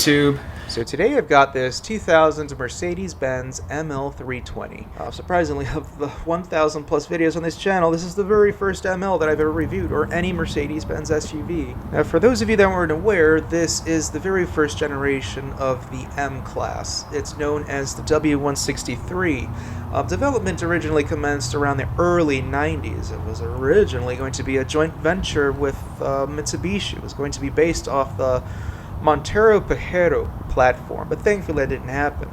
YouTube? So today I've got this 2000 Mercedes-Benz ML320. Surprisingly, of the 1,000 plus videos on this channel, this is the very first ML that I've ever reviewed, or any Mercedes-Benz SUV. Now, for those of you that weren't aware, this is the very first generation of the M-Class. It's known as the W163. Development originally commenced around the early 90s. It was originally going to be a joint venture with Mitsubishi. It was going to be based off the Montero Pajero platform, but thankfully that didn't happen.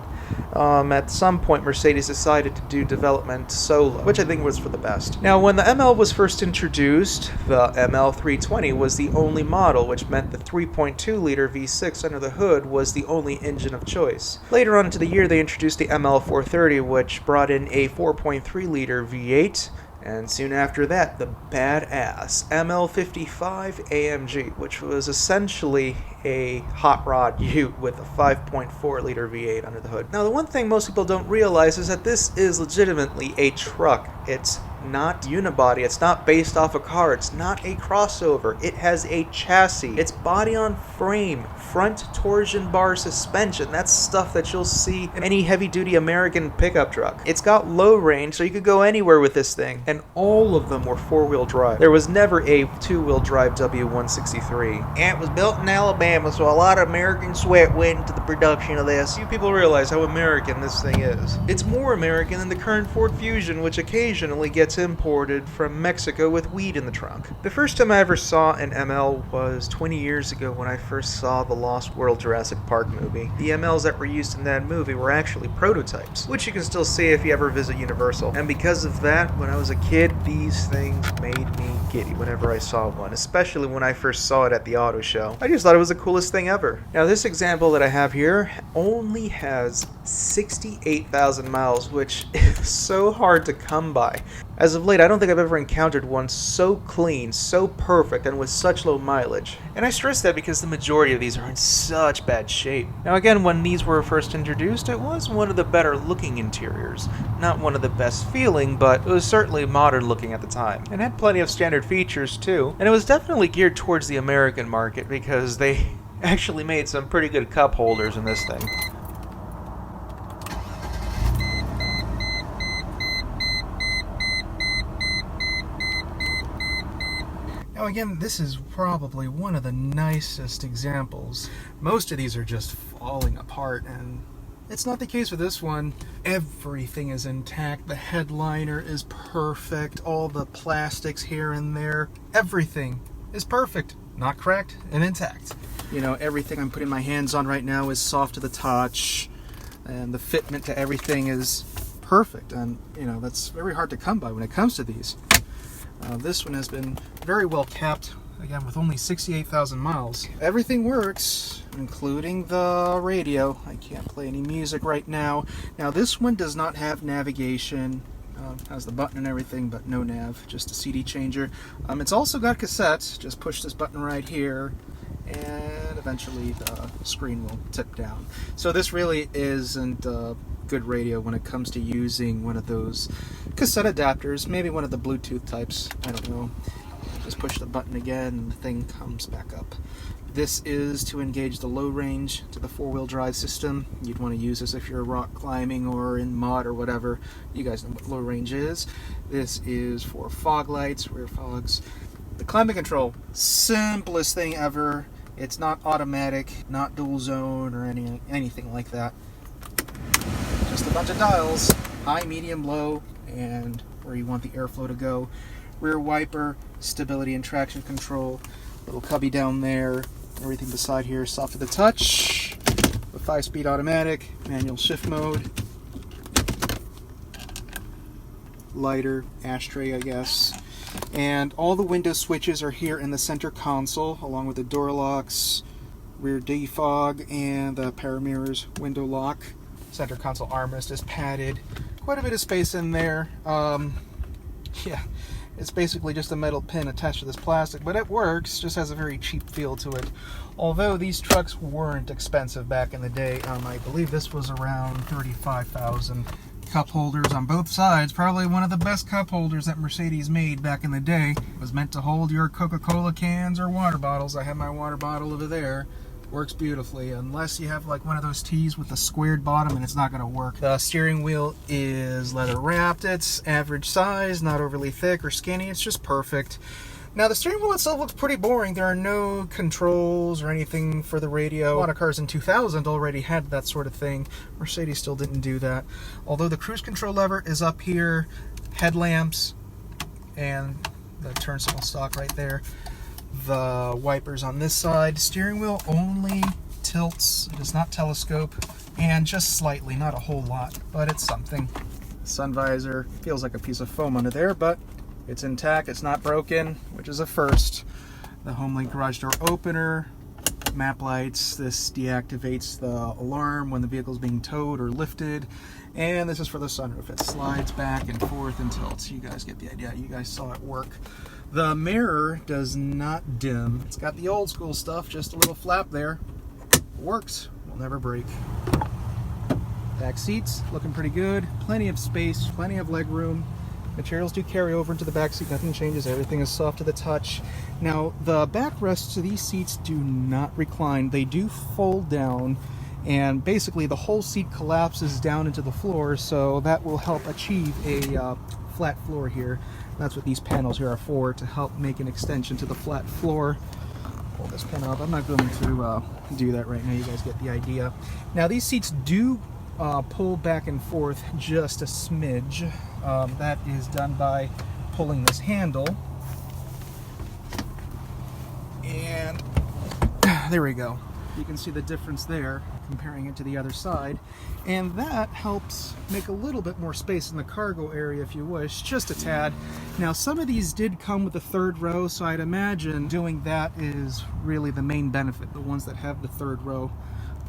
At some point, Mercedes decided to do development solo, which I think was for the best. Now, when the ML was first introduced, the ML320 was the only model, which meant the 3.2-liter V6 under the hood was the only engine of choice. Later on into the year, they introduced the ML430, which brought in a 4.3-liter V8, and soon after that, the badass ML55 AMG, which was essentially a hot rod ute with a 5.4-liter V8 under the hood. Now, the one thing most people don't realize is that this is legitimately a truck. It's not unibody, it's not based off a car, it's not a crossover, it has a chassis. It's body on frame, front torsion bar suspension. That's stuff that you'll see in any heavy-duty American pickup truck. It's got low range, so you could go anywhere with this thing, and all of them were four-wheel drive. There was never a two-wheel drive W163. And it was built in Alabama, so a lot of American sweat went into the production of this. Few people realize how American this thing is. It's more American than the current Ford Fusion, which occasionally gets imported from Mexico with weed in the trunk. The first time I ever saw an ML was 20 years ago when I first saw the Lost World Jurassic Park movie. The MLs that were used in that movie were actually prototypes, which you can still see if you ever visit Universal. And because of that, when I was a kid, these things made me giddy whenever I saw one, especially when I first saw it at the auto show. I just thought it was the coolest thing ever. Now, this example that I have here only has 68,000 miles, which is so hard to come by. As of late, I don't think I've ever encountered one so clean, so perfect, and with such low mileage. And I stress that because the majority of these are in such bad shape. Now again, when these were first introduced, it was one of the better looking interiors. Not one of the best feeling, but it was certainly modern looking at the time. And had plenty of standard features too. And it was definitely geared towards the American market because they actually made some pretty good cup holders in this thing. Now again, this is probably one of the nicest examples. Most of these are just falling apart, and it's not the case with this one. Everything is intact. The headliner is perfect. All the plastics here and there. Everything is perfect. Not cracked and intact. You know, everything I'm putting my hands on right now is soft to the touch, and the fitment to everything is perfect. And, you know, that's very hard to come by when it comes to these. This one has been very well kept, again with only 68,000 miles. Everything works, including the radio. I can't play any music right now. Now this one does not have navigation, has the button and everything, but no nav, just a CD changer. It's also got cassettes. Just push this button right here, and eventually the screen will tip down. So this really isn't good radio when it comes to using one of those cassette adapters, maybe one of the Bluetooth types, I don't know. Just push the button again and the thing comes back up. This is to engage the low range to the four-wheel drive system. You'd want to use this if you're rock climbing or in mud or whatever. You guys know what low range is. This is for fog lights, rear fogs. The climate control, simplest thing ever. It's not automatic, not dual zone or anything like that. Just a bunch of dials, high, medium, low, and where you want the airflow to go. Rear wiper, stability and traction control, little cubby down there, everything beside here soft to the touch, with 5-speed automatic, manual shift mode, lighter, ashtray I guess, and all the window switches are here in the center console, along with the door locks, rear defog, and the power mirrors window lock. Center console armrest is padded. Quite a bit of space in there. Yeah, it's basically just a metal pin attached to this plastic, but it works, just has a very cheap feel to it. Although these trucks weren't expensive back in the day, I believe this was around $35,000. Cup holders on both sides, probably one of the best cup holders that Mercedes made back in the day. It was meant to hold your Coca-Cola cans or water bottles. I have my water bottle over there. Works beautifully, unless you have like one of those tees with a squared bottom, and it's not going to work. The steering wheel is leather wrapped. It's average size, not overly thick or skinny. It's just perfect. Now the steering wheel itself looks pretty boring. There are no controls or anything for the radio. A lot of cars in 2000 already had that sort of thing. Mercedes still didn't do that. Although the cruise control lever is up here, headlamps, and the turn signal stalk right there. The wipers on this side. Steering wheel only tilts, it does not telescope, and just slightly, not a whole lot, but it's something. Sun visor feels like a piece of foam under there, but it's intact, it's not broken, which is a first. The HomeLink garage door opener, map lights, this deactivates the alarm when the vehicle is being towed or lifted, and this is for the sunroof. It slides back and forth and tilts. You guys get the idea, you guys saw it work. The mirror does not dim. It's got the old school stuff, just a little flap there. Works, will never break. Back seats, looking pretty good. Plenty of space, plenty of leg room. Materials do carry over into the back seat, nothing changes, everything is soft to the touch. Now, the backrests of these seats do not recline, they do fold down, and basically the whole seat collapses down into the floor, so that will help achieve a flat floor here. That's what these panels here are for, to help make an extension to the flat floor. Pull this pin up. I'm not going to do that right now, you guys get the idea. Now, these seats do pull back and forth just a smidge. That is done by pulling this handle, and there we go. You can see the difference there comparing it to the other side, and that helps make a little bit more space in the cargo area if you wish, just a tad. Now, some of these did come with a third row, so I'd imagine doing that is really the main benefit, the ones that have the third row,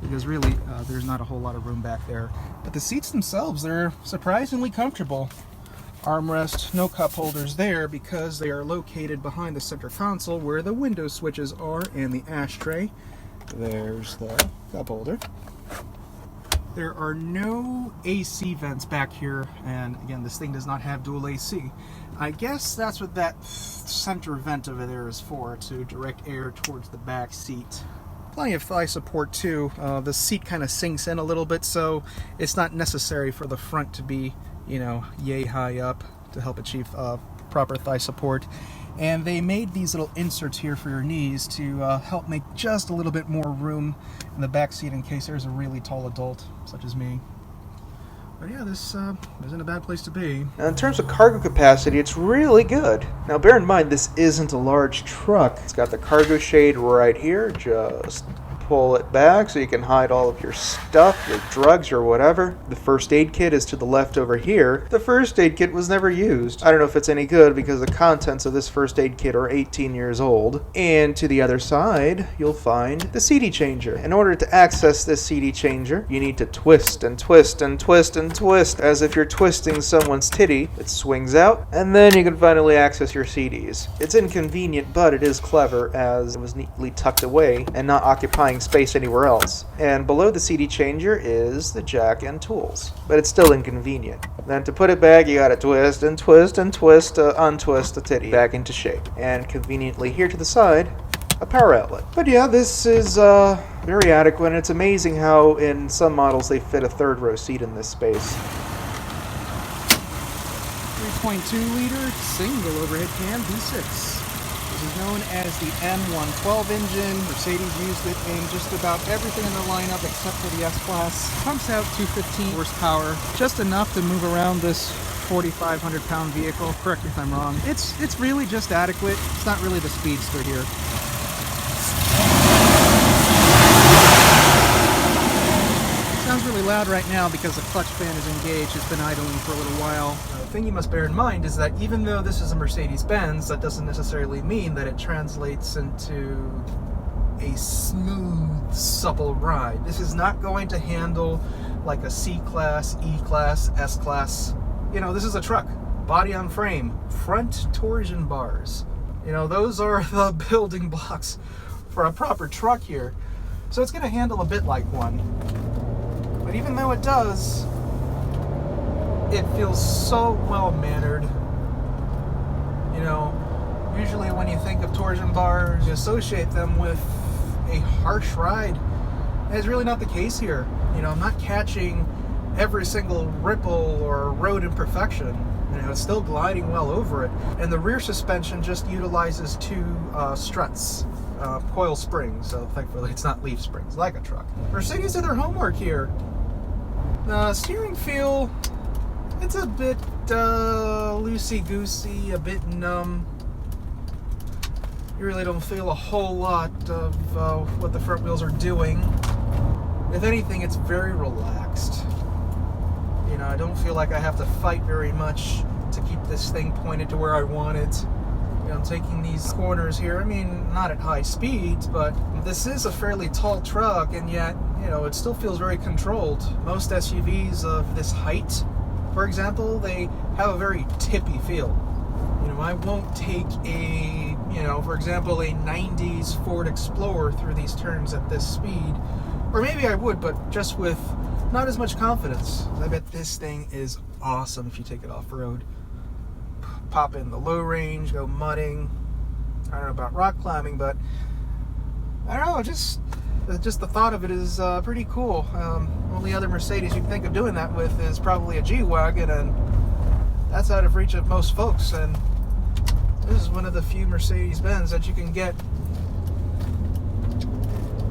because really there's not a whole lot of room back there. But the seats themselves, they're surprisingly comfortable. Armrest, no cup holders there because they are located behind the center console where the window switches are and the ashtray. There's the cup holder. There are no AC vents back here, and again, this thing does not have dual AC. I guess that's what that center vent over there is for, to direct air towards the back seat. Plenty of thigh support too. The seat kind of sinks in a little bit, so it's not necessary for the front to be, you know, yay high up to help achieve proper thigh support. And they made these little inserts here for your knees to help make just a little bit more room in the back seat in case there's a really tall adult, such as me. But yeah, this isn't a bad place to be. Now, in terms of cargo capacity, it's really good. Now, bear in mind, this isn't a large truck. It's got the cargo shade right here. Just pull it back so you can hide all of your stuff, your drugs or whatever. The first aid kit is to the left over here. The first aid kit was never used. I don't know if it's any good because the contents of this first aid kit are 18 years old. And to the other side, you'll find the CD changer. In order to access this CD changer, you need to twist and twist and twist and twist as if you're twisting someone's titty. It swings out, and then you can finally access your CDs. It's inconvenient, but it is clever as it was neatly tucked away and not occupying space anywhere else. And below the CD changer is the jack and tools, but it's still inconvenient. Then to put it back, you gotta twist and twist and twist to untwist the titty back into shape. And conveniently here to the side, a power outlet. But yeah, this is very adequate. It's amazing how in some models they fit a third row seat in this space. 3.2 liter single overhead cam V6. This is known as the M112 engine. Mercedes used it in just about everything in the lineup except for the S-Class. Pumps out 215 horsepower, just enough to move around this 4,500 pound vehicle. Correct me if I'm wrong. It's really just adequate. It's not really the speedster here. Sounds really loud right now because the clutch fan is engaged. It's been idling for a little while. The thing you must bear in mind is that even though this is a Mercedes-Benz, that doesn't necessarily mean that it translates into a smooth, supple ride. This is not going to handle like a C-Class, E-Class, S-Class. You know, this is a truck. Body on frame, front torsion bars. You know, those are the building blocks for a proper truck here. So it's going to handle a bit like one. But even though it does, it feels so well-mannered. You know, usually when you think of torsion bars, you associate them with a harsh ride. And it's really not the case here. You know, I'm not catching every single ripple or road imperfection. You know, it's still gliding well over it. And the rear suspension just utilizes two struts, coil springs, so thankfully it's not leaf springs like a truck. Mercedes did their homework here. The steering feel, it's a bit loosey-goosey, a bit numb. You really don't feel a whole lot of what the front wheels are doing. If anything, it's very relaxed. You know, I don't feel like I have to fight very much to keep this thing pointed to where I want it. You know, I'm taking these corners here. I mean, not at high speeds, but this is a fairly tall truck, and yet, you know, it still feels very controlled. Most SUVs of this height, for example, they have a very tippy feel. You know, I won't take a, you know, for example, a 90s Ford Explorer through these turns at this speed. Or maybe I would, but just with not as much confidence. I bet this thing is awesome if you take it off-road. Pop in the low range, go mudding. I don't know about rock climbing, but I don't know, just the thought of it is pretty cool. Only other Mercedes you can think of doing that with is probably a G-Wagon, and that's out of reach of most folks. And this is one of the few Mercedes-Benz that you can get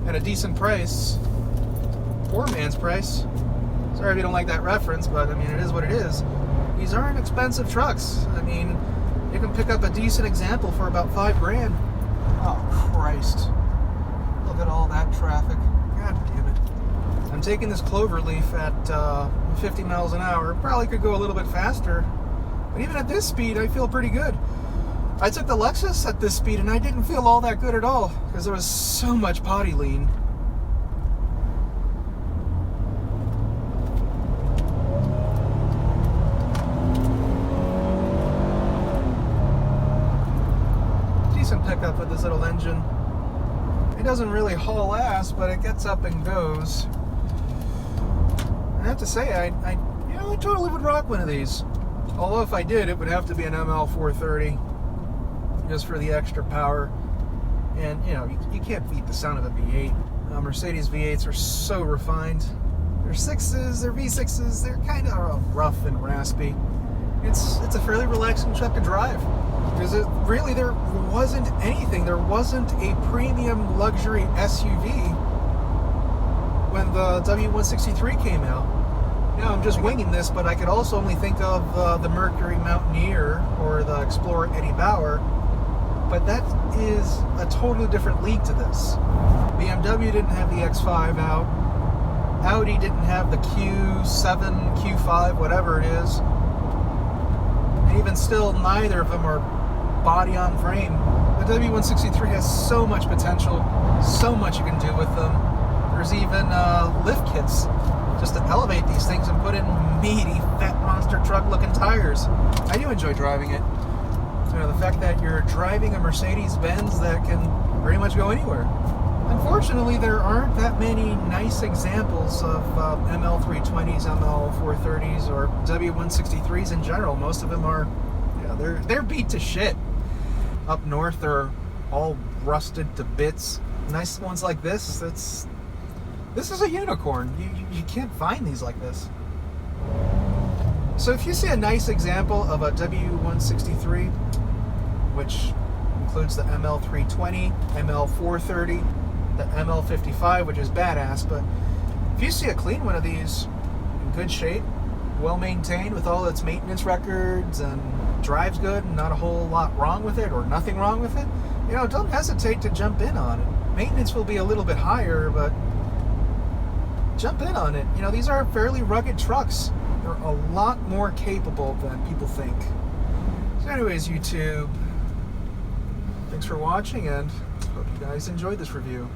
at a decent price. Poor man's price. Sorry if you don't like that reference, but I mean, it is what it is. These aren't expensive trucks. I mean, you can pick up a decent example for about $5 grand. Oh, Christ. Look at all that traffic. God damn it. I'm taking this cloverleaf at 50 miles an hour. Probably could go a little bit faster, but even at this speed, I feel pretty good. I took the Lexus at this speed, and I didn't feel all that good at all, because there was so much potty lean. Pickup with this little engine. It doesn't really haul ass, but it gets up and goes. I have to say, I totally would rock one of these. Although if I did, it would have to be an ML320, just for the extra power. And you know, you can't beat the sound of a V8. Mercedes V8s are so refined. They're 6s, they're V6s, they're kind of rough and raspy. It's a fairly relaxing truck to drive. Because there wasn't anything. There wasn't a premium luxury SUV when the W163 came out. You know, I'm just winging this, but I could also only think of the Mercury Mountaineer or the Explorer Eddie Bauer. But that is a totally different league to this. BMW didn't have the X5 out. Audi didn't have the Q7, Q5, whatever it is. And even still, neither of them are body on frame. The W163 has so much potential, so much you can do with them. There's even lift kits just to elevate these things and put in meaty, fat monster truck looking tires. I do enjoy driving it. You know, the fact that you're driving a Mercedes-Benz that can pretty much go anywhere. Unfortunately, there aren't that many nice examples of ML320s, ML430s, or W163s in general. Most of them are, they're beat to shit. Up north, they're all rusted to bits. Nice ones like this, this is a unicorn. You can't find these like this. So if you see a nice example of a W163, which includes the ML320, ML430, the ML55, which is badass, but if you see a clean one of these in good shape, well maintained with all its maintenance records, and drives good and not a whole lot wrong with it or nothing wrong with it, you know, don't hesitate to jump in on it. Maintenance will be a little bit higher, but jump in on it. You know, these are fairly rugged trucks. They're a lot more capable than people think. So anyways, YouTube, thanks for watching, and hope you guys enjoyed this review.